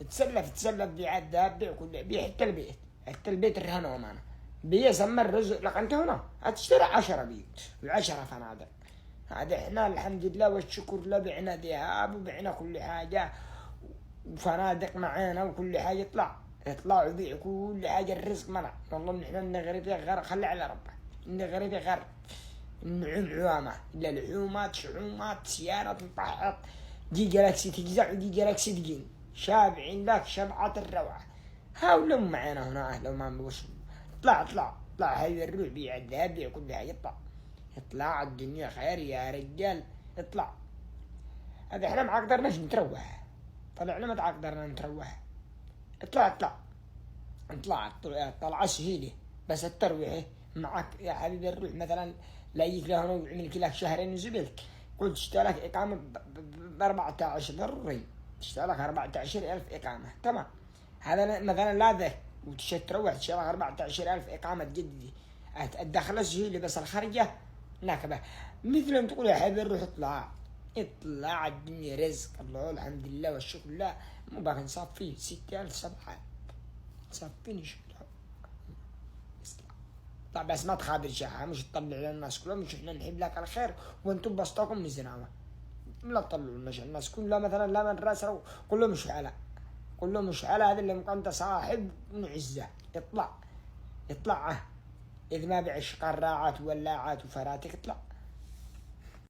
تسلف بيع الذهب، بيع كل بيع حتى البيت الرهن ومانا بيا سمى الرزق لك أنت هنا هتشتري 10 بيوت و10 فنادق. هذا احنا الحمد لله والشكر له بعنا ذهب وبعنا كل حاجة وفنادق معانا وكل حاجة يطلع ويبيع كل حاجة. الرزق منع والله نحن نغرب غير خلي على ربه نغرب غير النعوم عوامة إلا لحومات شعومات سيارات مطاحات دي جالاكسي تجزع ودي جالاكسي تجين شابعين لك شبعة الروعة. هاولهم معانا هنا لو ما نوصل طلع هاي الروح بيع الذهب بيع كل حاجة يطلع الدنيا خير يا رجال اطلع. هذا احنا ما قدرناش نتروح طلعنا ما قدرنا نتروح. طلع سهيلة بس الترويح معك يا حبيبي. الروح مثلا لا يجيك له ويعمل لك شهرين وزبلك قلت اشترك إقامة ب14 ضروري اشترك 14,000 إقامة تمام. هذا مثلا لا ذاك وتروح تشترك 14,000 إقامة جديدة الدخل سهيلة بس الخارجة ناكبة. مثل تقول يا حبيبي الروح اطلع الدنيا رزق الله الحمد لله والشكر لله. مو باقي نصفي 6,000 7 صفيني شكرا. طب بس ما تخابر شيء مش تطلع للناس كلهم مش احنا نحب لك الخير وانتم بسطاكم مزناوة لا تطلعوا لنا الناس كلها مثلا لا من راسه كلهم مش على هذا اللي ممكن صاحب نعزه يطلع إذا ما بعش قراعات ولاعات وفراتك اطلع.